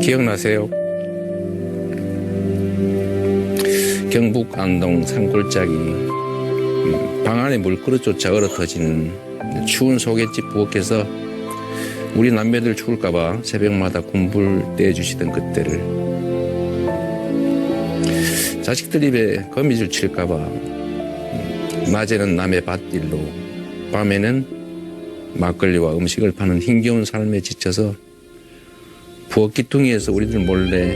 기억나세요? 경북 안동 산골짜기 방 안에 물그릇조차 얼어터지는 추운 소갯집 부엌에서 우리 남매들 추울까봐 새벽마다 군불 떼주시던 그때를, 자식들 입에 거미줄 칠까봐 낮에는 남의 밭일로, 밤에는 막걸리와 음식을 파는 힘겨운 삶에 지쳐서 부엌 기퉁이에서 우리들 몰래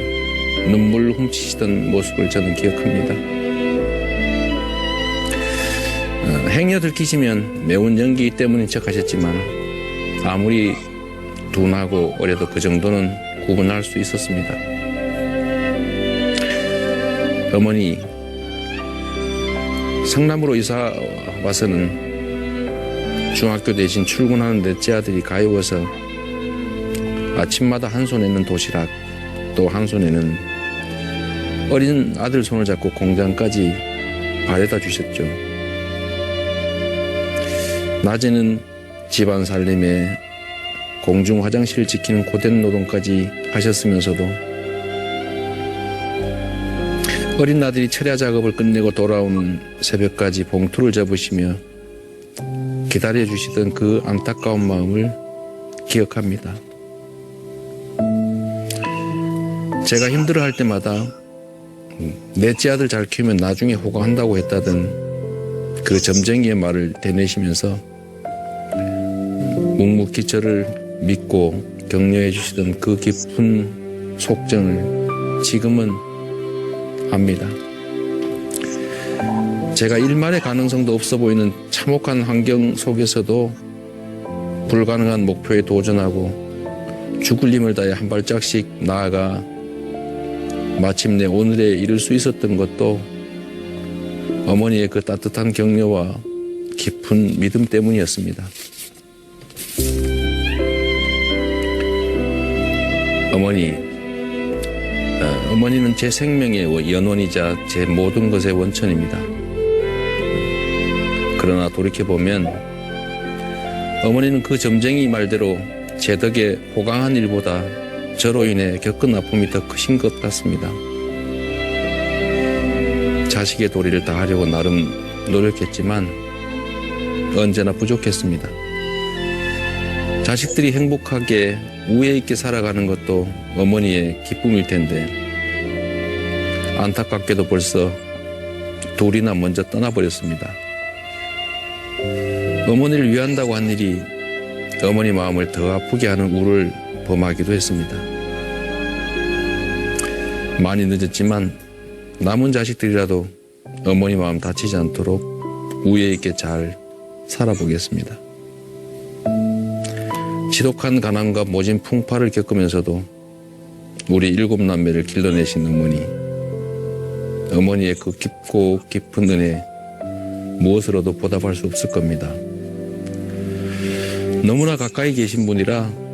눈물 훔치시던 모습을 저는 기억합니다. 행여 들키시면 매운 연기 때문인 척 하셨지만 아무리 둔하고 어려도 그 정도는 구분할 수 있었습니다. 어머니, 성남으로 이사 와서는 중학교 대신 출근하는 넷째 아들이 가여워서 아침마다 한 손에는 도시락, 또 한 손에는 어린 아들 손을 잡고 공장까지 바래다 주셨죠. 낮에는 집안 살림에 공중 화장실을 지키는 고된 노동까지 하셨으면서도 어린 아들이 철야 작업을 끝내고 돌아오는 새벽까지 봉투를 접으시며 기다려주시던 그 안타까운 마음을 기억합니다. 제가 힘들어할 때마다 넷째 아들 잘 키우면 나중에 호강한다고 했다던 그 점쟁이의 말을 되뇌시면서 묵묵히 저를 믿고 격려해 주시던 그 깊은 속정을 지금은 압니다. 제가 일말의 가능성도 없어 보이는 참혹한 환경 속에서도 불가능한 목표에 도전하고 죽을 힘을 다해 한 발짝씩 나아가 마침내 오늘에 이를 수 있었던 것도 어머니의 그 따뜻한 격려와 깊은 믿음 때문이었습니다. 어머니는 제 생명의 연원이자 제 모든 것의 원천입니다. 그러나 돌이켜보면 어머니는 그 점쟁이 말대로 제 덕에 호강한 일보다 저로 인해 겪은 아픔이 더 크신 것 같습니다. 자식의 도리를 다하려고 나름 노력했지만 언제나 부족했습니다. 자식들이 행복하게 우애 있게 살아가는 것도 어머니의 기쁨일 텐데 안타깝게도 벌써 둘이나 먼저 떠나버렸습니다. 어머니를 위한다고 한 일이 어머니 마음을 더 아프게 하는 우를 범하기도 했습니다. 많이 늦었지만 남은 자식들이라도 어머니 마음 다치지 않도록 우애 있게 잘 살아보겠습니다. 지독한 가난과 모진 풍파를 겪으면서도 우리 7남매를 길러내신 어머니의 그 깊고 깊은 은혜 무엇으로도 보답할 수 없을 겁니다. 너무나 가까이 계신 분이라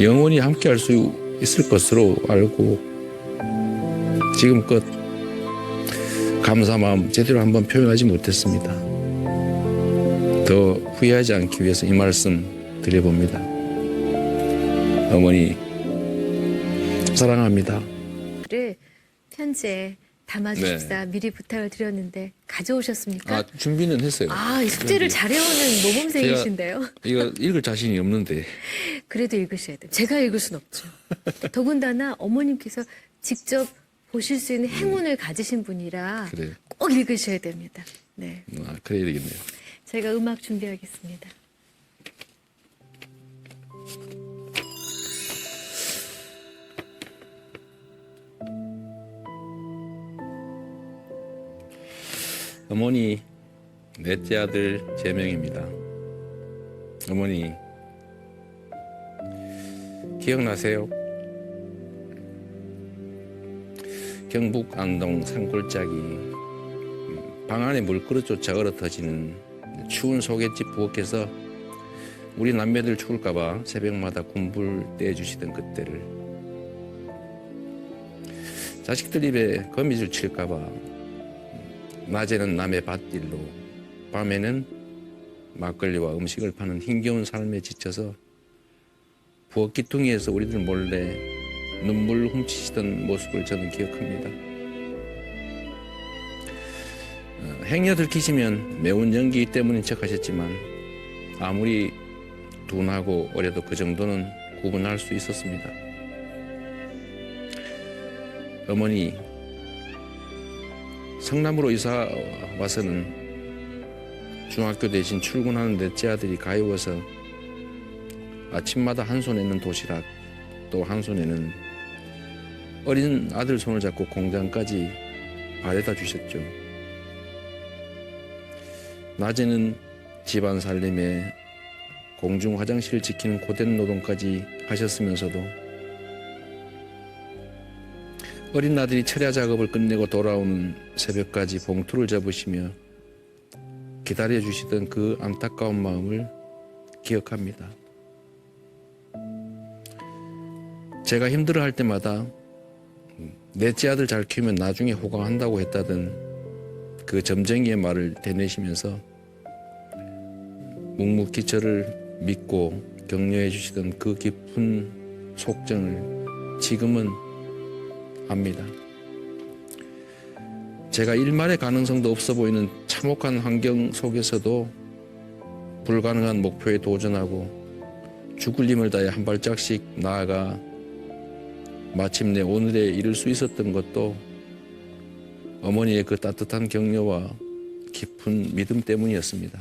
영원히 함께할 수 있을 것으로 알고 지금껏 감사 마음 제대로 한번 표현하지 못했습니다. 더 후회하지 않기 위해서 이 말씀 드려봅니다. 어머니 사랑합니다. 편지에 담아주십사 미리 부탁을 드렸는데 가져오셨습니까? 준비는 했어요. 이 숙제를 잘해오는 모범생이신데요. 이거 읽을 자신이 없는데. 그래도 읽으셔야 돼요. 제가 읽을 순 없죠. 더군다나 어머님께서 직접 보실 수 있는 행운을 가지신 분이라 그래요. 꼭 읽으셔야 됩니다. 네, 그래야 되겠네요. 제가 음악 준비하겠습니다. 어머니, 넷째 아들 재명입니다. 어머니, 기억나세요? 경북 안동 산골짜기 방 안에 물그릇조차 얼어터지는 추운 소갯집 부엌에서 우리 남매들 추울까봐 새벽마다 군불 떼주시던 그때를, 자식들 입에 거미줄 칠까봐 낮에는 남의 밭일로, 밤에는 막걸리와 음식을 파는 힘겨운 삶에 지쳐서 부엌 기퉁이에서 우리들 몰래 눈물 훔치시던 모습을 저는 기억합니다. 행여 들키시면 매운 연기 때문인 척 하셨지만 아무리 둔하고 어려도 그 정도는 구분할 수 있었습니다. 어머니, 성남으로 이사 와서는 중학교 대신 출근하는 넷째 아들이 가여워서 아침마다 한 손에는 도시락, 또 한 손에는 어린 아들 손을 잡고 공장까지 바래다 주셨죠. 낮에는 집안 살림에 공중 화장실을 지키는 고된 노동까지 하셨으면서도 어린 아들이 철야 작업을 끝내고 돌아오는 새벽까지 봉투를 접으시며 기다려주시던 그 안타까운 마음을 기억합니다. 제가 힘들어할 때마다 넷째 아들 잘 키우면 나중에 호강한다고 했다던 그 점쟁이의 말을 되뇌시면서 묵묵히 저를 믿고 격려해 주시던 그 깊은 속정을 지금은 압니다. 제가 일말의 가능성도 없어 보이는 참혹한 환경 속에서도 불가능한 목표에 도전하고 죽을 힘을 다해 한 발짝씩 나아가 마침내 오늘에 이를 수 있었던 것도 어머니의 그 따뜻한 격려와 깊은 믿음 때문이었습니다.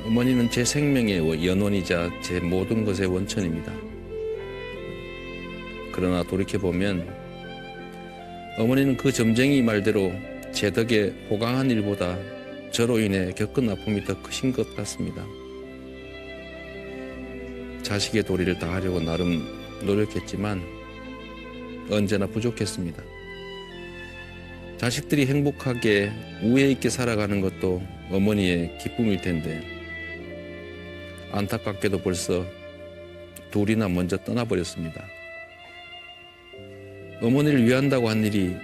어머니는 제 생명의 연원이자 제 모든 것의 원천입니다. 그러나 돌이켜보면 어머니는 그 점쟁이 말대로 제 덕에 호강한 일보다 저로 인해 겪은 아픔이 더 크신 것 같습니다. 자식의 도리를 다하려고 나름 노력했지만 언제나 부족했습니다. 자식들이 행복하게 우애 있게 살아가는 것도 어머니의 기쁨일 텐데 안타깝게도 벌써 둘이나 먼저 떠나버렸습니다. 어머니를 위한다고 한 일이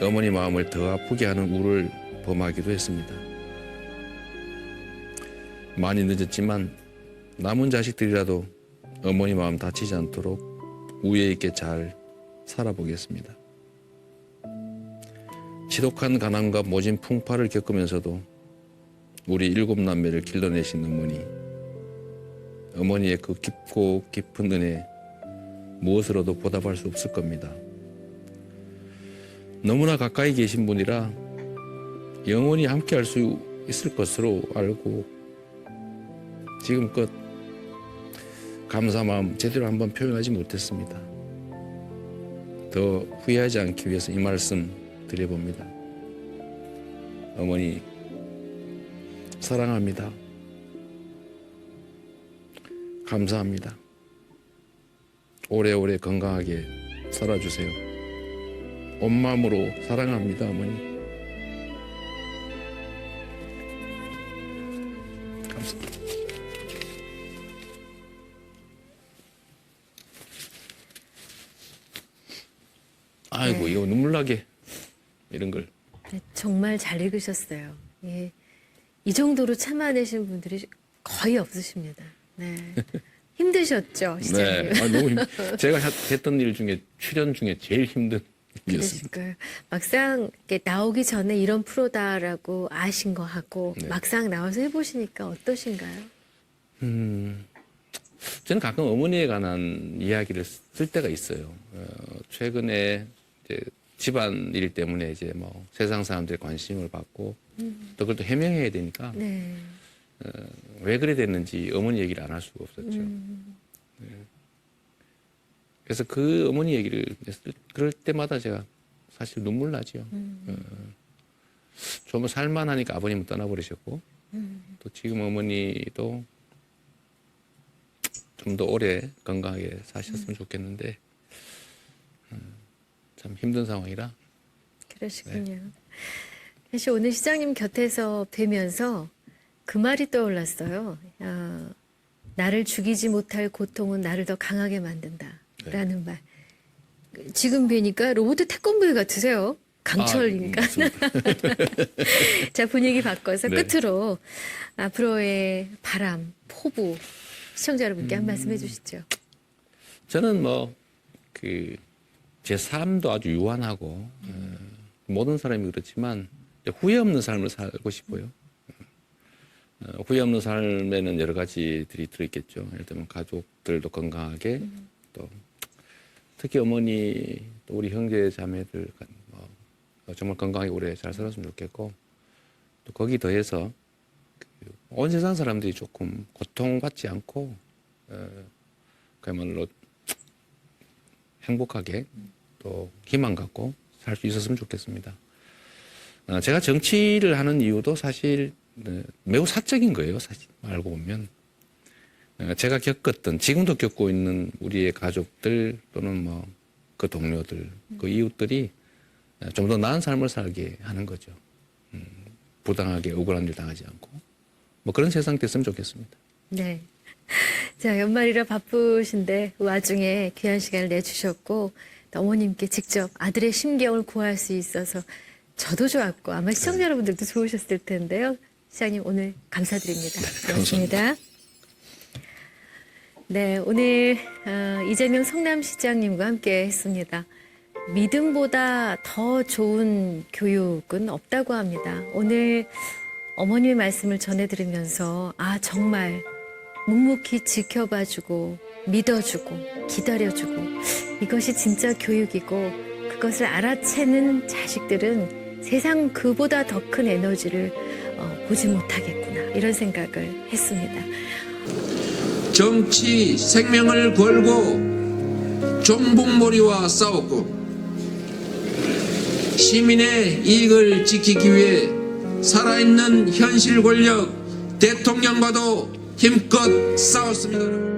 어머니 마음을 더 아프게 하는 우를 범하기도 했습니다. 많이 늦었지만 남은 자식들이라도 어머니 마음 다치지 않도록 우애 있게 잘 살아보겠습니다. 지독한 가난과 모진 풍파를 겪으면서도 우리 7남매를 길러내신 어머니의 그 깊고 깊은 은혜 무엇으로도 보답할 수 없을 겁니다. 너무나 가까이 계신 분이라 영원히 함께 할 수 있을 것으로 알고 지금껏 감사 마음 제대로 한번 표현하지 못했습니다. 더 후회하지 않기 위해서 이 말씀 드려봅니다. 어머니 사랑합니다. 감사합니다. 오래오래 건강하게 살아주세요. 온 마음으로 사랑합니다, 어머니. 감사합니다. 아이고, 이거 눈물 나게 이런 걸. 네, 정말 잘 읽으셨어요. 예. 이 정도로 참아내신 분들이 거의 없으십니다. 네. 힘드셨죠, 시장님? 네, 너무 제가 했던 일 중에 출연 중에 제일 힘든 일이었습니다. 그러니까요. 막상 이렇게 나오기 전에 이런 프로다라고 아신 거 하고 네. 막상 나와서 해보시니까 어떠신가요? 저는 가끔 어머니에 관한 이야기를 쓸 때가 있어요. 최근에 이제 집안 일 때문에 이제 뭐 세상 사람들의 관심을 받고 또 그걸 또 해명해야 되니까 네. 왜 그래 됐는지 어머니 얘기를 안 할 수가 없었죠. 네. 그래서 그 어머니 얘기를 그럴 때마다 제가 사실 눈물 나죠. 좀 살만하니까 아버님은 떠나버리셨고 또 지금 어머니도 좀 더 오래 건강하게 사셨으면 좋겠는데 참 힘든 상황이라. 그러시군요. 사실 오늘 시장님 곁에서 뵈면서 그 말이 떠올랐어요. 나를 죽이지 못할 고통은 나를 더 강하게 만든다. 라는 말. 지금 뵈니까 로봇 태권브이 같으세요. 강철이니까. 맞습니다. 자, 분위기 바꿔서 네. 끝으로 앞으로의 바람, 포부 시청자 여러분께 한 말씀 해주시죠. 저는 뭐 제 삶도 아주 유한하고 모든 사람이 그렇지만 후회 없는 삶을 살고 싶어요. 후회 없는 삶에는 여러 가지들이 들어있겠죠. 예를 들면 가족들도 건강하게 또 특히 어머니 또 우리 형제 자매들 정말 건강하게 오래 잘 살았으면 좋겠고 또 거기 더해서 온 세상 사람들이 조금 고통받지 않고 그야말로 행복하게 또 희망 갖고 살 수 있었으면 좋겠습니다. 제가 정치를 하는 이유도 사실 매우 사적인 거예요. 사실 알고 보면 제가 겪었던 지금도 겪고 있는 우리의 가족들 또는 뭐 그 동료들 그 이웃들이 좀 더 나은 삶을 살게 하는 거죠. 부당하게 억울한 일 당하지 않고 뭐 그런 세상 됐으면 좋겠습니다. 네. 자, 연말이라 바쁘신데 그 와중에 귀한 시간을 내주셨고 또 어머님께 직접 아들의 심경을 구할 수 있어서 저도 좋았고 아마 시청자 여러분들도 좋으셨을 텐데요. 시장님 오늘 감사드립니다. 고맙습니다. 네, 오늘 이재명 성남시장님과 함께 했습니다. 믿음보다 더 좋은 교육은 없다고 합니다. 오늘 어머님의 말씀을 전해드리면서 정말 묵묵히 지켜봐주고 믿어주고 기다려주고 이것이 진짜 교육이고 그것을 알아채는 자식들은 세상 그보다 더 큰 에너지를 보지 못하겠구나 이런 생각을 했습니다. 정치 생명을 걸고 종북몰이와 싸웠고 시민의 이익을 지키기 위해 살아있는 현실 권력 대통령과도 힘껏 싸웠습니다.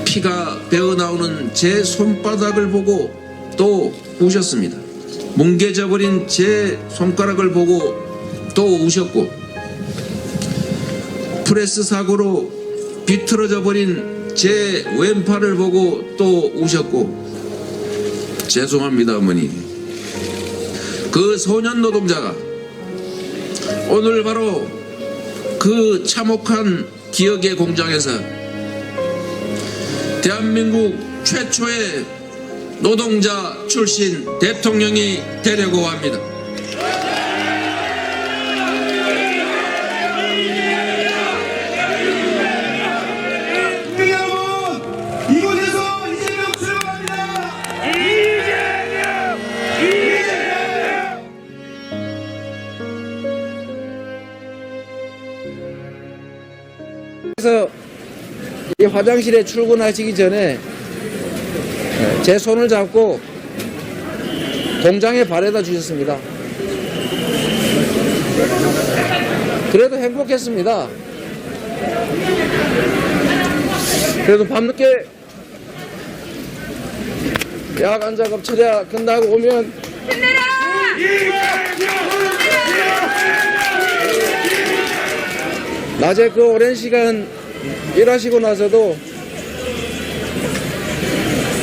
피가 배어나오는 제 손바닥을 보고 또 우셨습니다. 뭉개져버린 제 손가락을 보고 또 우셨고 프레스 사고로 비틀어져 버린 제 왼팔을 보고 또 우셨고 죄송합니다 어머니. 그 소년 노동자가 오늘 바로 그 참혹한 기억의 공장에서 대한민국 최초의 노동자 출신 대통령이 되려고 합니다. 여러분, 이곳에서 이재명 출마합니다. 이재명! 그래서 이 화장실에 출근하시기 전에 제 손을 잡고 공장에 발에다 주셨습니다. 그래도 행복했습니다. 그래도 밤늦게 야간 작업 처리가 끝나고 오면 낮에 그 오랜 시간 일하시고 나서도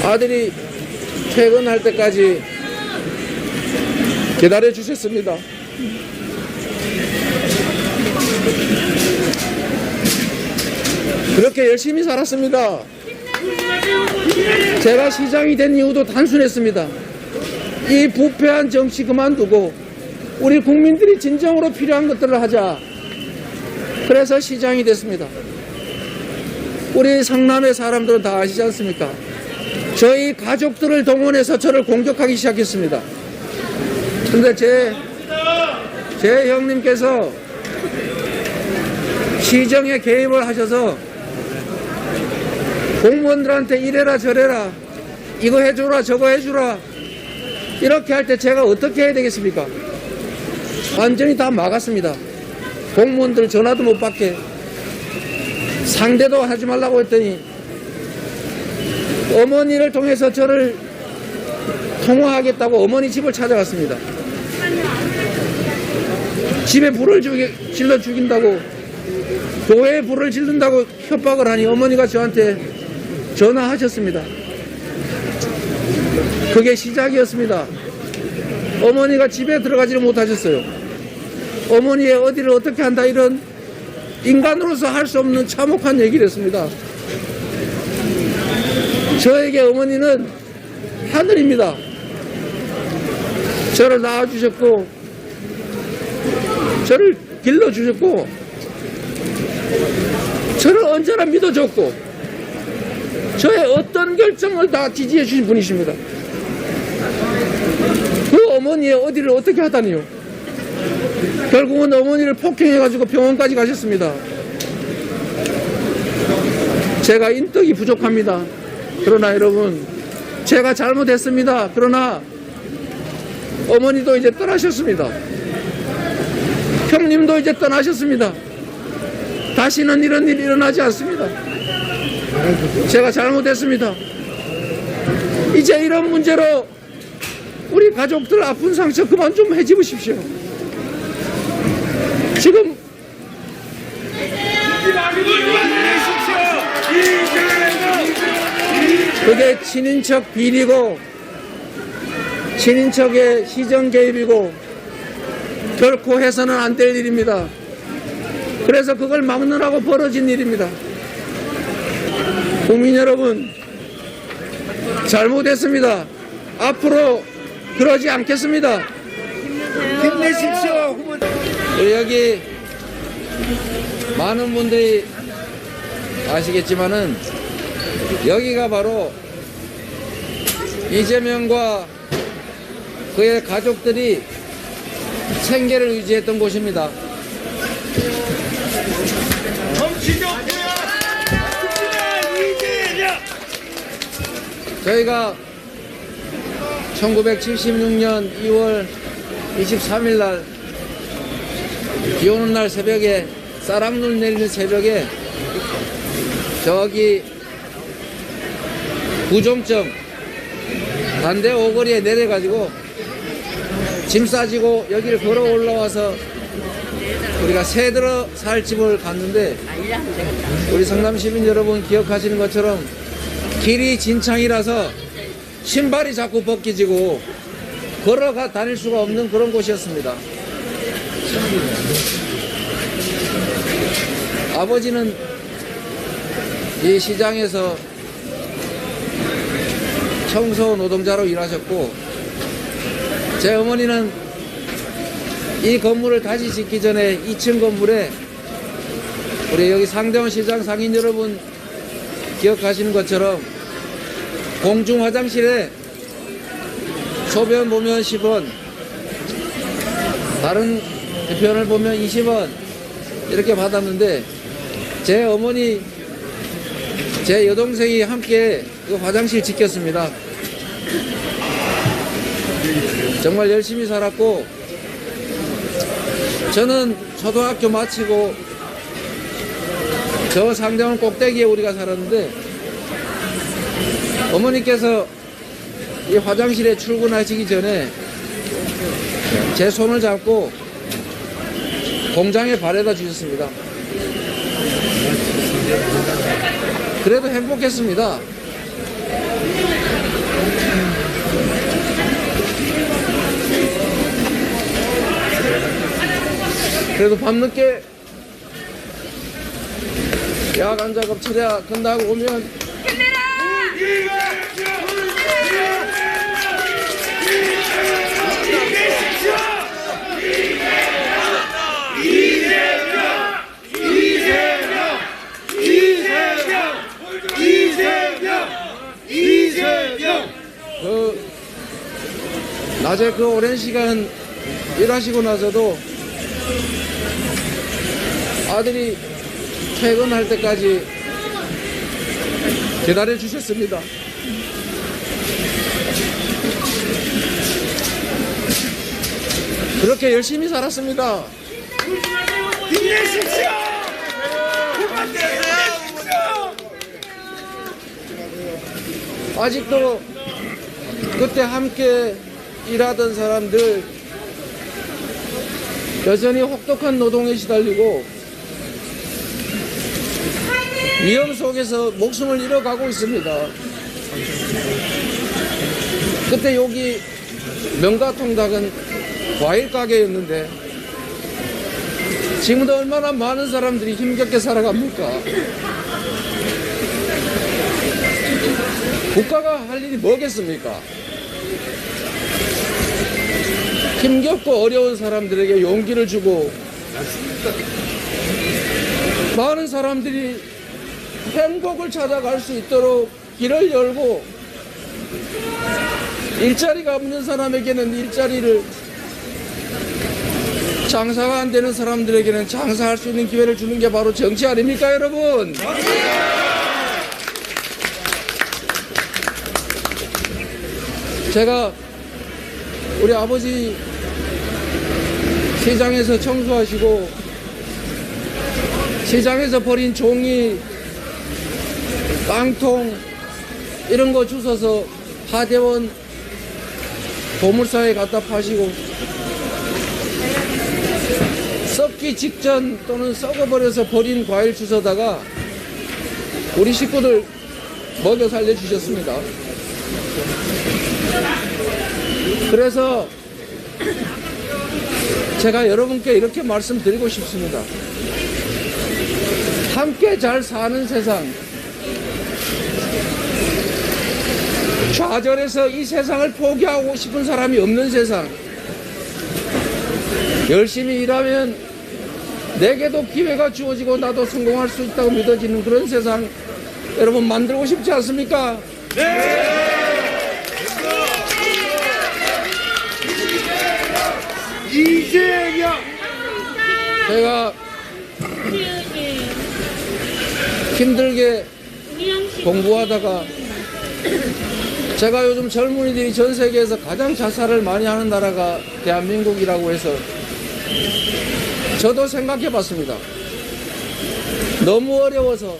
아들이 퇴근할 때까지 기다려 주셨습니다. 그렇게 열심히 살았습니다. 제가 시장이 된 이유도 단순했습니다. 이 부패한 정치 그만두고 우리 국민들이 진정으로 필요한 것들을 하자. 그래서 시장이 됐습니다. 우리 성남의 사람들은 다 아시지 않습니까? 저희 가족들을 동원해서 저를 공격하기 시작했습니다. 근데 제 형님께서 시정에 개입을 하셔서 공무원들한테 이래라 저래라 이거 해주라 저거 해주라 이렇게 할 때 제가 어떻게 해야 되겠습니까? 완전히 다 막았습니다. 공무원들 전화도 못 받게 상대도 하지 말라고 했더니 어머니를 통해서 저를 통화하겠다고 어머니 집을 찾아갔습니다. 집에 불을 질러 죽인다고 교회에 불을 지른다고 협박을 하니 어머니가 저한테 전화하셨습니다. 그게 시작이었습니다. 어머니가 집에 들어가지를 못하셨어요. 어머니의 어디를 어떻게 한다 이런 인간으로서 할 수 없는 참혹한 얘기를 했습니다. 저에게 어머니는 하늘입니다. 저를 낳아주셨고 저를 길러주셨고 저를 언제나 믿어줬고 저의 어떤 결정을 다 지지해 주신 분이십니다. 그 어머니의 어디를 어떻게 하다니요. 결국은 어머니를 폭행해가지고 병원까지 가셨습니다. 제가 인덕이 부족합니다. 그러나 여러분 제가 잘못했습니다. 그러나 어머니도 이제 떠나셨습니다. 형님도 이제 떠나셨습니다. 다시는 이런 일이 일어나지 않습니다. 제가 잘못했습니다. 이제 이런 문제로 우리 가족들 아픈 상처 그만 좀 해집으십시오. 지금 그게 친인척 비리고 친인척의 시정 개입이고 결코 해서는 안 될 일입니다. 그래서 그걸 막느라고 벌어진 일입니다. 국민 여러분 잘못했습니다. 앞으로 그러지 않겠습니다. 힘내십시오. 여기 많은 분들이 아시겠지만은 여기가 바로 이재명과 그의 가족들이 생계를 유지했던 곳입니다. 저희가 1976년 2월 23일 날 비 오는 날 새벽에 쌀락눈 내리는 새벽에 저기 구정점 반대 오거리에 내려가지고 짐 싸지고 여기를 걸어 올라와서 우리가 새들어 살 집을 갔는데 우리 성남 시민 여러분 기억하시는 것처럼 길이 진창이라서 신발이 자꾸 벗겨지고 걸어가 다닐 수가 없는 그런 곳이었습니다. 아버지는 이 시장에서 청소 노동자로 일하셨고 제 어머니는 이 건물을 다시 짓기 전에 2층 건물에 우리 여기 상대원 시장 상인 여러분 기억하시는 것처럼 공중 화장실에 소변 보면 10원 다른 편을 보면 20원 이렇게 받았는데 제 어머니 제 여동생이 함께 그 화장실 지켰습니다. 정말 열심히 살았고 저는 초등학교 마치고 저 상대원 꼭대기에 우리가 살았는데 어머니께서 이 화장실에 출근하시기 전에 제 손을 잡고 공장에 발에다 주셨습니다. 그래도 행복했습니다. 그래도 밤늦게 야간 작업 처리가 끝나고 오면 낮에 그 오랜 시간 일하시고 나서도 아들이 퇴근할 때까지 기다려 주셨습니다. 그렇게 열심히 살았습니다. 힘내십시오. 힘내십시오. 아직도 그때 함께 일하던 사람들 여전히 혹독한 노동에 시달리고 위험 속에서 목숨을 잃어가고 있습니다. 그때 여기 명가통닭은 과일 가게였는데 지금도 얼마나 많은 사람들이 힘겹게 살아갑니까? 국가가 할 일이 뭐겠습니까? 힘겹고 어려운 사람들에게 용기를 주고 많은 사람들이 행복을 찾아갈 수 있도록 길을 열고 일자리가 없는 사람에게는 일자리를, 장사가 안 되는 사람들에게는 장사할 수 있는 기회를 주는 게 바로 정치 아닙니까, 여러분? 제가 우리 아버지 시장에서 청소하시고 시장에서 버린 종이, 빵통 이런 거 주워서 하대원 보물사에 갖다 파시고 썩기 직전 또는 썩어버려서 버린 과일 주워다가 우리 식구들 먹여 살려주셨습니다. 그래서 제가 여러분께 이렇게 말씀드리고 싶습니다. 함께 잘 사는 세상, 좌절해서 이 세상을 포기하고 싶은 사람이 없는 세상, 열심히 일하면 내게도 기회가 주어지고 나도 성공할 수 있다고 믿어지는 그런 세상 여러분 만들고 싶지 않습니까? 이재명. 제가 힘들게 공부하다가 제가 요즘 젊은이들이 전 세계에서 가장 자살을 많이 하는 나라가 대한민국이라고 해서 저도 생각해 봤습니다. 너무 어려워서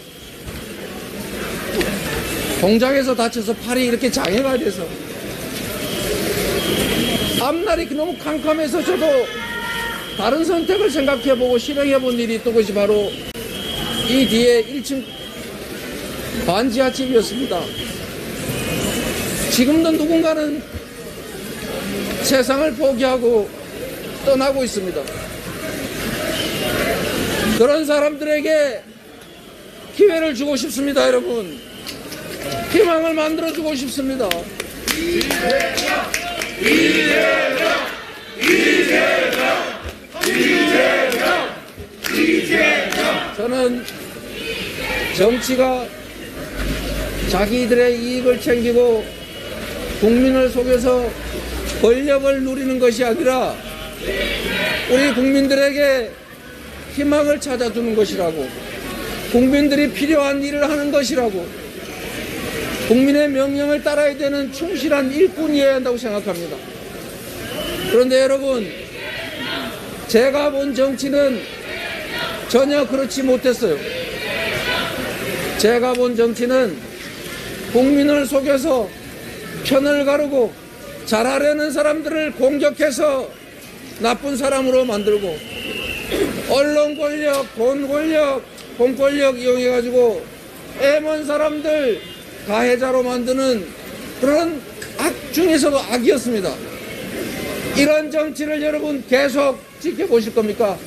공장에서 다쳐서 팔이 이렇게 장애가 돼서 앞날이 너무 캄캄해서 저도 다른 선택을 생각해보고 실행해본 일이 있던 것이 바로 이 뒤에 1층 반지하집이었습니다. 지금도 누군가는 세상을 포기하고 떠나고 있습니다. 그런 사람들에게 기회를 주고 싶습니다, 여러분. 희망을 만들어주고 싶습니다. 저는 정치가 자기들의 이익을 챙기고 국민을 속여서 권력을 누리는 것이 아니라 우리 국민들에게 희망을 찾아주는 것이라고, 국민들이 필요한 일을 하는 것이라고, 국민의 명령을 따라야 되는 충실한 일꾼이어야 한다고 생각합니다. 그런데 여러분, 제가 본 정치는 전혀 그렇지 못했어요. 제가 본 정치는 국민을 속여서 편을 가르고 잘하려는 사람들을 공격해서 나쁜 사람으로 만들고 언론 권력, 돈 권력, 공권력 이용해가지고 애먼 사람들 가해자로 만드는 그런 악 중에서도 악이었습니다. 이런 정치를 여러분 계속 지켜보실 겁니까?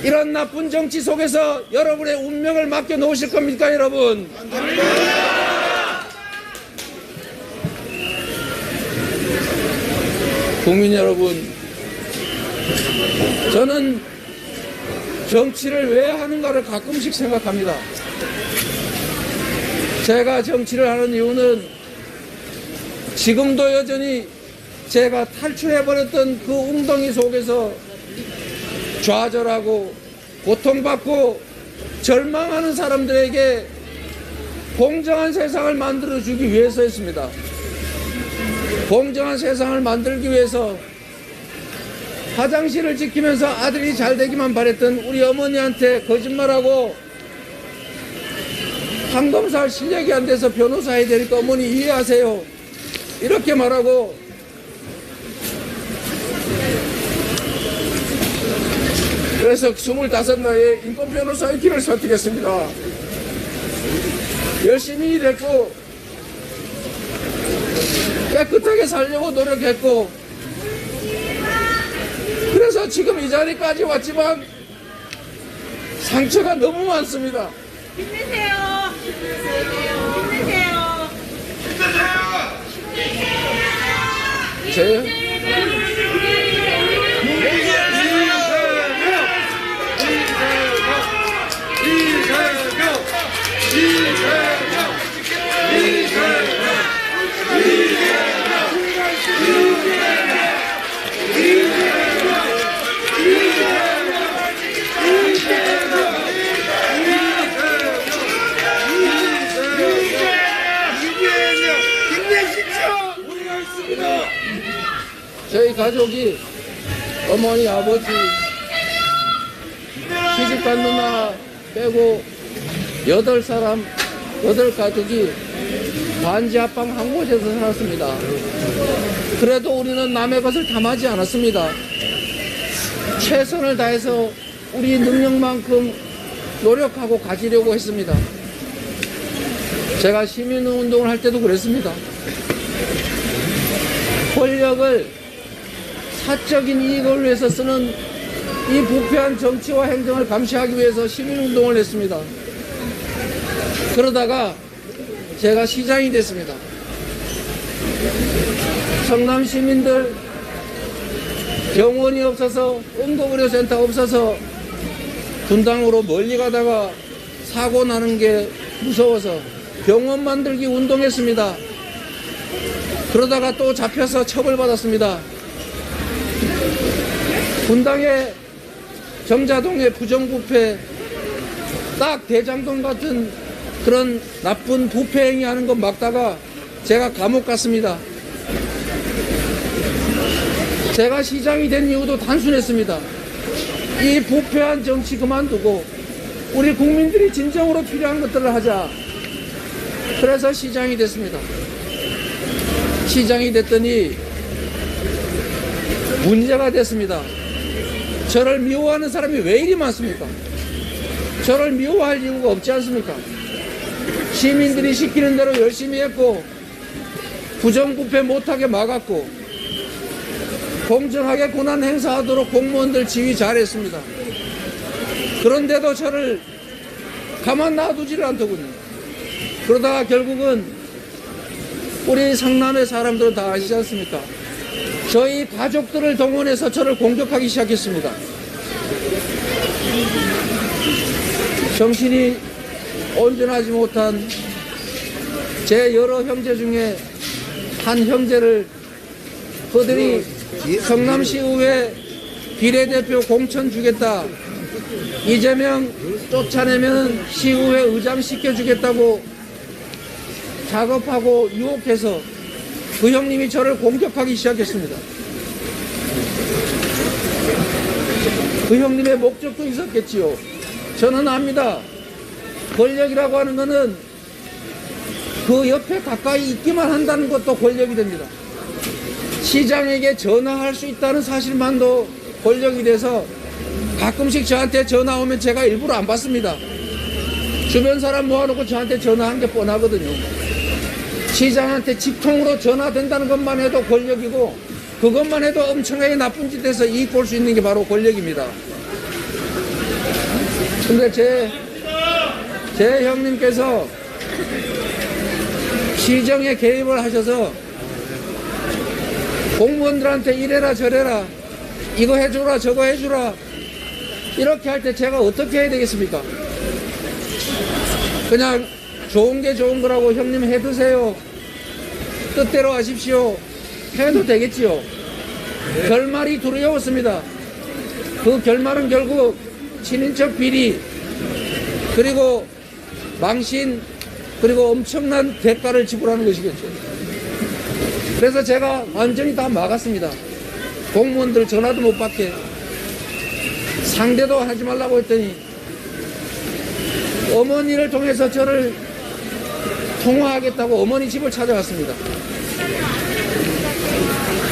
이런 나쁜 정치 속에서 여러분의 운명을 맡겨놓으실 겁니까, 여러분? 국민 여러분, 저는 정치를 왜 하는가를 가끔씩 생각합니다. 제가 정치를 하는 이유는 지금도 여전히 제가 탈출해버렸던 그 웅덩이 속에서 좌절하고 고통받고 절망하는 사람들에게 공정한 세상을 만들어주기 위해서였습니다. 공정한 세상을 만들기 위해서 화장실을 지키면서 아들이 잘 되기만 바랬던 우리 어머니한테 거짓말하고 판검사 실력이 안 돼서 변호사 해야 되니까 어머니 이해하세요. 이렇게 말하고 그래서 25나이에 인권변호사의 길을 선택했습니다. 열심히 일했고 깨끗하게 살려고 노력했고 그래서 지금 이 자리까지 왔지만 상처가 너무 많습니다. 힘내세요. 힘내세요. 제 저희 가족이 어머니, 아버지, 시집간 누나 빼고 8가족이 반지하방 한 곳에서 살았습니다. 그래도 우리는 남의 것을 탐하지 않았습니다. 최선을 다해서 우리 능력만큼 노력하고 가지려고 했습니다. 제가 시민운동을 할 때도 그랬습니다. 권력을 사적인 이익을 위해서 쓰는 이 부패한 정치와 행정을 감시하기 위해서 시민운동을 했습니다. 그러다가 제가 시장이 됐습니다. 성남 시민들 병원이 없어서 응급의료센터 없어서 분당으로 멀리 가다가 사고 나는 게 무서워서 병원 만들기 운동했습니다. 그러다가 또 잡혀서 처벌받았습니다. 분당의 정자동의 부정부패 딱 대장동 같은 그런 나쁜 부패 행위하는 거 막다가 제가 감옥 갔습니다. 제가 시장이 된 이유도 단순했습니다. 이 부패한 정치 그만두고 우리 국민들이 진정으로 필요한 것들을 하자. 그래서 시장이 됐습니다. 시장이 됐더니 문제가 됐습니다. 저를 미워하는 사람이 왜 이리 많습니까? 저를 미워할 이유가 없지 않습니까? 시민들이 시키는 대로 열심히 했고 부정부패 못하게 막았고 공정하게 권한 행사하도록 공무원들 지휘 잘했습니다. 그런데도 저를 가만 놔두지를 않더군요. 그러다가 결국은 우리 성남의 사람들은 다 아시지 않습니까? 저희 가족들을 동원해서 저를 공격하기 시작했습니다. 정신이 온전하지 못한 제 여러 형제 중에 한 형제를 그들이 성남시의회 비례대표 공천 주겠다, 이재명 쫓아내면 시의회 의장 시켜주겠다고 작업하고 유혹해서 그 형님이 저를 공격하기 시작했습니다. 그 형님의 목적도 있었겠지요. 저는 압니다. 권력이라고 하는 것은 그 옆에 가까이 있기만 한다는 것도 권력이 됩니다. 시장에게 전화할 수 있다는 사실만도 권력이 돼서 가끔씩 저한테 전화 오면 제가 일부러 안 받습니다. 주변 사람 모아놓고 저한테 전화한 게 뻔하거든요. 시장한테 직통으로 전화된다는 것만 해도 권력이고 그것만 해도 엄청나게 나쁜 짓에서 이익 볼 수 있는 게 바로 권력입니다. 근데 제 형님께서 시정에 개입을 하셔서 공무원들한테 이래라 저래라 이거 해주라 저거 해주라 이렇게 할 때 제가 어떻게 해야 되겠습니까? 그냥 좋은 게 좋은 거라고 형님 해드세요. 뜻대로 하십시오. 해도 되겠지요. 결말이 두려웠습니다. 그 결말은 결국 친인척 비리 그리고 망신 그리고 엄청난 대가를 지불하는 것이겠죠. 그래서 제가 완전히 다 막았습니다. 공무원들 전화도 못 받게 상대도 하지 말라고 했더니 어머니를 통해서 저를 통화하겠다고 어머니 집을 찾아갔습니다.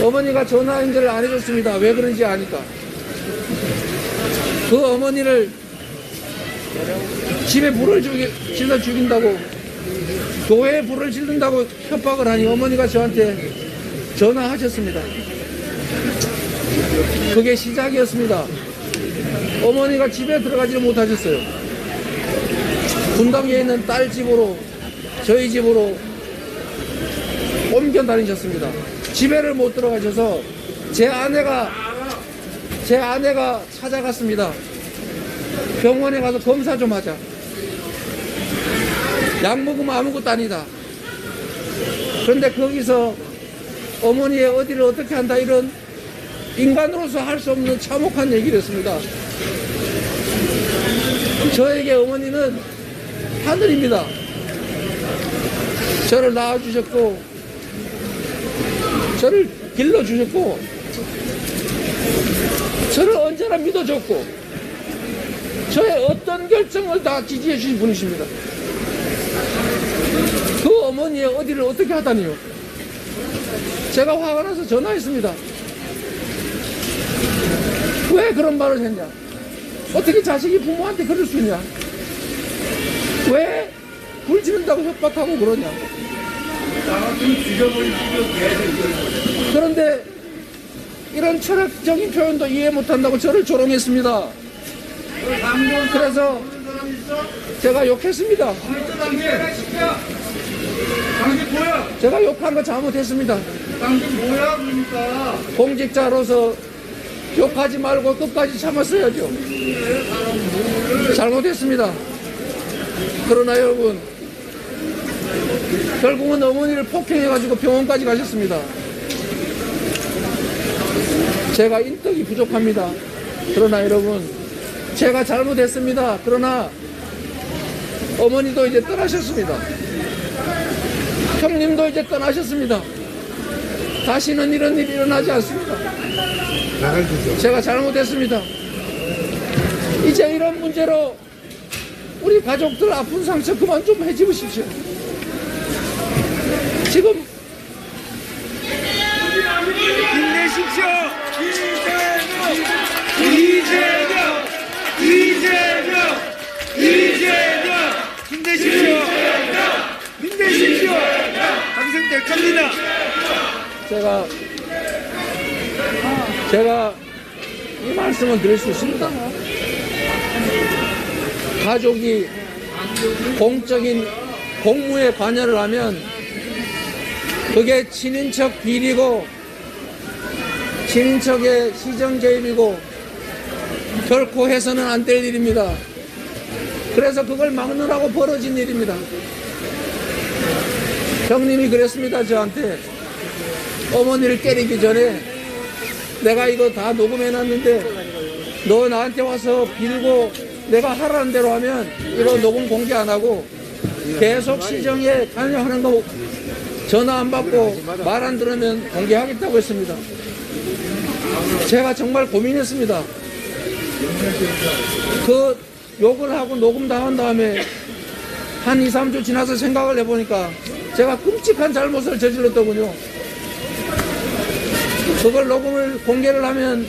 어머니가 전화 연결을 안 해줬습니다. 왜 그런지 아니까. 그 어머니를 집에 불을 질러 죽인다고, 교회에 불을 지른다고 협박을 하니 어머니가 저한테 전화하셨습니다. 그게 시작이었습니다. 어머니가 집에 들어가지 못하셨어요. 분당에 있는 딸 집으로, 저희 집으로 옮겨 다니셨습니다. 집에를 못 들어가셔서 제 아내가 찾아갔습니다. 병원에 가서 검사 좀 하자. 약 먹으면 아무것도 아니다. 그런데 거기서 어머니의 어디를 어떻게 한다, 이런 인간으로서 할 수 없는 참혹한 얘기를 했습니다. 저에게 어머니는 하늘입니다. 저를 낳아주셨고, 저를 길러주셨고, 저를 언제나 믿어줬고, 저의 어떤 결정을 다 지지해 주신 분이십니다. 그 어머니의 어디를 어떻게 하다니요. 제가 화가 나서 전화했습니다. 왜 그런 말을 했냐? 어떻게 자식이 부모한테 그럴 수 있냐? 왜 불 지른다고 협박하고 그러냐? 그런데 이런 철학적인 표현도 이해 못한다고 저를 조롱했습니다. 그래서 제가 욕했습니다. 제가 욕한 거 잘못했습니다. 공직자로서 욕하지 말고 끝까지 참았어야죠. 잘못했습니다. 그러나 여러분, 결국은 어머니를 폭행해가지고 병원까지 가셨습니다. 제가 인덕이 부족합니다. 그러나 여러분, 제가 잘못했습니다. 그러나 어머니도 이제 떠나셨습니다. 형님도 이제 떠나셨습니다. 다시는 이런 일이 일어나지 않습니다. 제가 잘못했습니다. 이제 이런 문제로 우리 가족들 아픈 상처 그만 좀 해집으십시오. 지금 힘내십시오. 이재명 힘내십시오. 힘내십시오. 당선될 겁니다. 제가 이 말씀을 드릴 수 있습니다. 가족이 공적인 공무에 관여를 하면 그게 친인척 비리고 친인척의 시정 개입이고 결코 해서는 안 될 일입니다. 그래서 그걸 막느라고 벌어진 일입니다. 형님이 그랬습니다. 저한테 어머니를 때리기 전에 내가 이거 다 녹음해놨는데 너 나한테 와서 빌고 내가 하라는 대로 하면 이거 녹음 공개 안 하고 계속 시정에 관여하는 거 전화 안 받고 말 안 들으면 공개하겠다고 했습니다. 제가 정말 고민했습니다. 그 욕을 하고 녹음 당한 다음에 한 2, 3주 지나서 생각을 해보니까 제가 끔찍한 잘못을 저질렀더군요. 그걸 녹음을 공개를 하면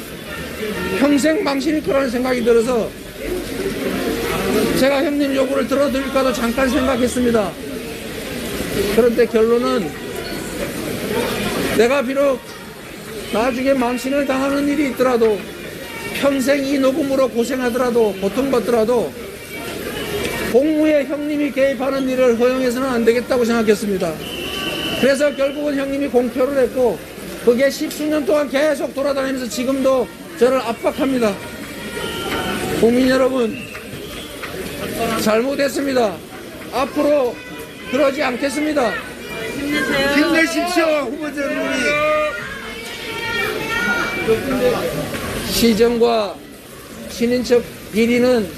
평생 망신일 거라는 생각이 들어서 제가 형님 요구를 들어드릴까도 잠깐 생각했습니다. 그런데 결론은 내가 비록 나중에 망신을 당하는 일이 있더라도 평생 이 녹음으로 고생하더라도 고통받더라도 공무에 형님이 개입하는 일을 허용해서는 안 되겠다고 생각했습니다. 그래서 결국은 형님이 공표를 했고 그게 10수년 동안 계속 돌아다니면서 지금도 저를 압박합니다. 국민 여러분, 잘못했습니다. 앞으로 그러지 않겠습니다. 힘내십시오. 후보자님. 시정과 친인척 비리는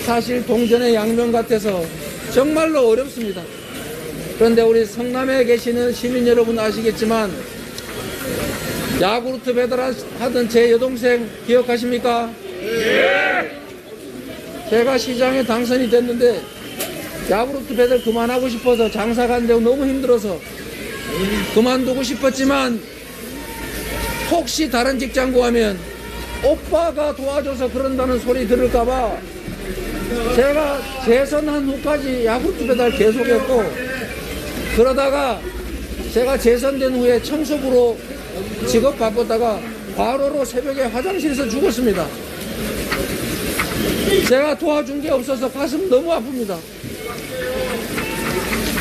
사실 동전의 양면 같아서 정말로 어렵습니다. 그런데 우리 성남에 계시는 시민 여러분 아시겠지만 야구르트 배달하던 제 여동생 기억하십니까? 제가 시장에 당선이 됐는데 야구르트 배달 그만하고 싶어서 장사 가는데 너무 힘들어서 그만두고 싶었지만 혹시 다른 직장 구하면 오빠가 도와줘서 그런다는 소리 들을까봐 제가 재선한 후까지 야구르트 배달 계속했고, 그러다가 제가 재선된 후에 청소부로 직업 바꿨다가 과로로 새벽에 화장실에서 죽었습니다. 제가 도와준 게 없어서 가슴 너무 아픕니다.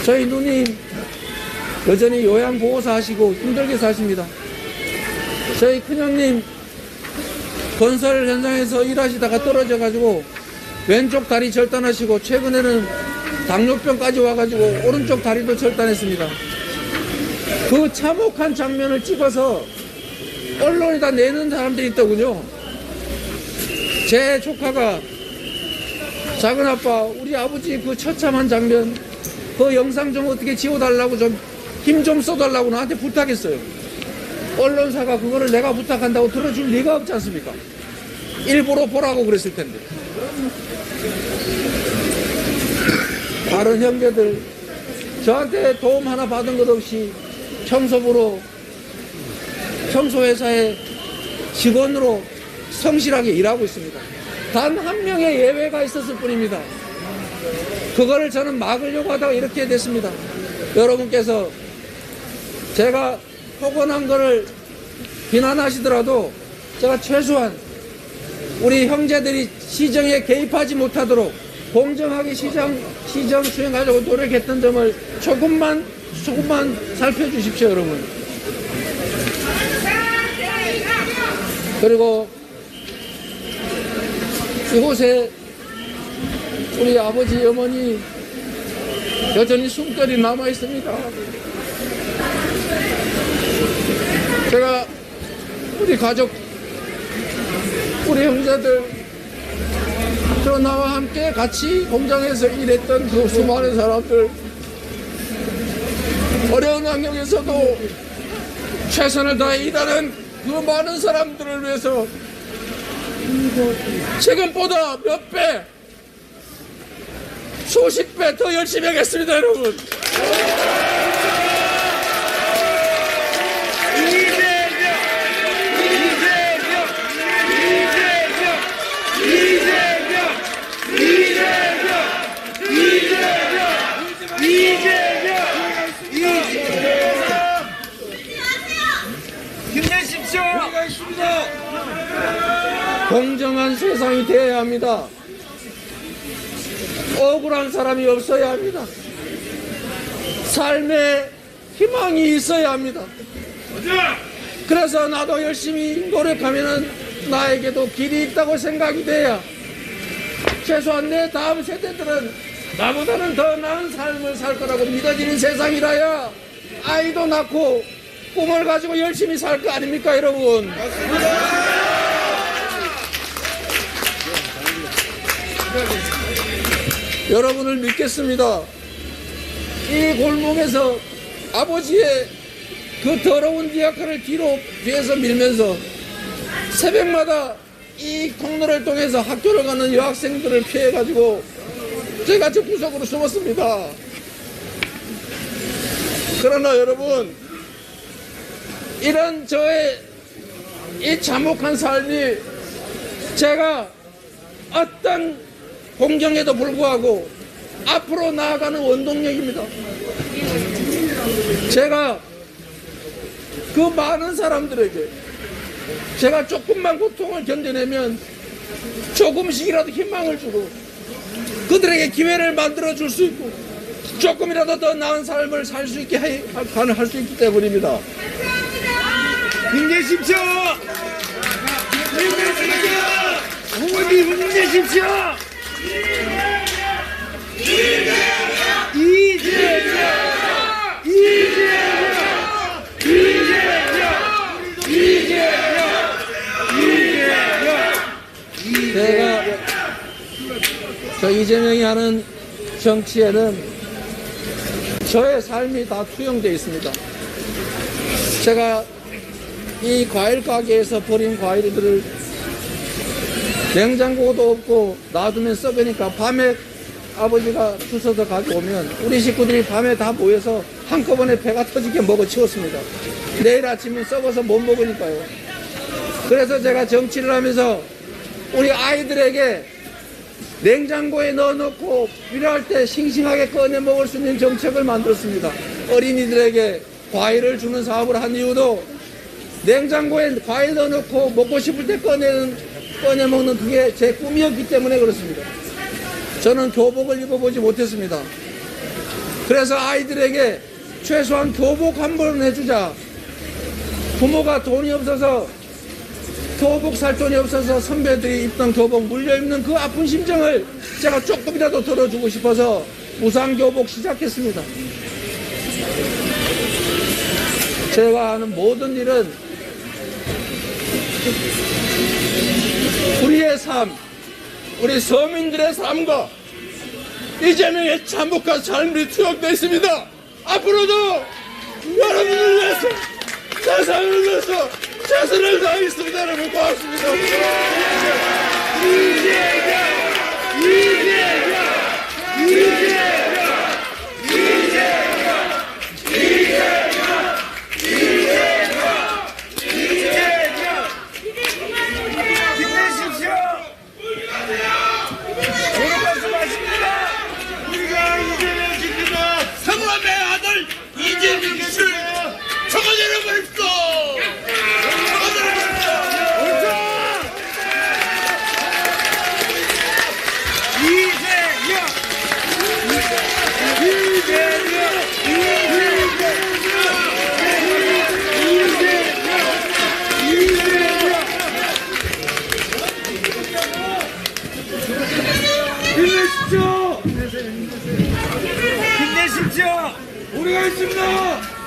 저희 누님 여전히 요양보호사 하시고 힘들게 사십니다. 저희 큰형님 건설 현장에서 일하시다가 떨어져가지고 왼쪽 다리 절단하시고 최근에는 당뇨병까지 와가지고 오른쪽 다리도 절단했습니다. 그 참혹한 장면을 찍어서 언론에다 내는 사람들이 있더군요. 제 조카가 작은아빠 우리 아버지 그 처참한 장면 그 영상 좀 어떻게 지워달라고 좀 힘 좀 써달라고 나한테 부탁했어요. 언론사가 그거를 내가 부탁한다고 들어줄 리가 없지 않습니까? 일부러 보라고 그랬을 텐데. 다른 형제들 저한테 도움 하나 받은 것 없이 청소부로 청소회사의 직원으로 성실하게 일하고 있습니다. 단 한 명의 예외가 있었을 뿐입니다. 그거를 저는 막으려고 하다가 이렇게 됐습니다. 여러분께서 제가 폭언한 거를 비난하시더라도 제가 최소한 우리 형제들이 시정에 개입하지 못하도록 공정하게 시정 수행하려고 노력했던 점을 조금만 살펴주십시오, 여러분. 그리고 이곳에 우리 아버지, 어머니 여전히 숨결이 남아 있습니다. 제가 우리 가족, 우리 형제들, 저 나와 함께 같이 공장에서 일했던 그 수많은 사람들, 어려운 환경에서도 최선을 다해 일하는 그 많은 사람들을 위해서 지금보다 몇 배, 수십 배 더 열심히 하겠습니다, 여러분. 힘내십시오. 공정한 세상이 되어야 합니다. 억울한 사람이 없어야 합니다. 삶에 희망이 있어야 합니다. 그래서 나도 열심히 노력하면 나에게도 길이 있다고 생각이 돼야 최소한 내 다음 세대들은 나보다는 더 나은 삶을 살 거라고 믿어지는 세상이라야 아이도 낳고 꿈을 가지고 열심히 살 거 아닙니까, 여러분? 여러분을 믿겠습니다. 이 골목에서 아버지의 그 더러운 디아카를 뒤에서 밀면서 새벽마다 이 통로를 통해서 학교를 가는 여학생들을 피해가지고 제가 저 구석으로 숨었습니다. 그러나 여러분, 이런 저의 이 참혹한 삶이 제가 어떤 공경에도 불구하고 앞으로 나아가는 원동력입니다. 제가 그 많은 사람들에게 제가 조금만 고통을 견뎌내면 조금씩이라도 희망을 주고 그들에게 기회를 만들어 줄 수 있고 조금이라도 더 나은 삶을 살 수 있게 할 수 있기 때문입니다. 힘내십시오. 힘내십시오. 부모님 힘내십시오. 제가 저 이재명이 하는 정치에는 저의 삶이 다 투영되어 있습니다. 제가 이 과일 가게에서 버린 과일들을 냉장고도 없고 놔두면 썩으니까 밤에 아버지가 주워서 가져오면 우리 식구들이 밤에 다 모여서 한꺼번에 배가 터지게 먹어 치웠습니다. 내일 아침에 썩어서 못 먹으니까요. 그래서 제가 정치를 하면서 우리 아이들에게 냉장고에 넣어놓고 필요할 때 싱싱하게 꺼내 먹을 수 있는 정책을 만들었습니다. 어린이들에게 과일을 주는 사업을 한 이유도 냉장고에 과일 넣어놓고 먹고 싶을 때 꺼내 먹는 그게 제 꿈이었기 때문에 그렇습니다. 저는 교복을 입어보지 못했습니다. 그래서 아이들에게 최소한 교복 한 번은 해주자. 부모가 돈이 없어서 교복 살 돈이 없어서 선배들이 입던 교복 물려 입는 그 아픈 심정을 제가 조금이라도 덜어주고 싶어서 무상교복 시작했습니다. 제가 하는 모든 일은 우리의 삶, 우리 서민들의 삶과 이재명의 참혹한 삶이 투영되어 있습니다. 앞으로도 여러분을 위해서, 세상을 위해서 최선을 다하겠습니다. 여러분 고맙습니다. 힘내십시오. 오늘 말씀하십니다. 우리가 이재명 지키면 성남의 아들 이재명 씨를 청와대로 보냅시오. 힘내십시오. 힘내십시오. 우리가 있습니다.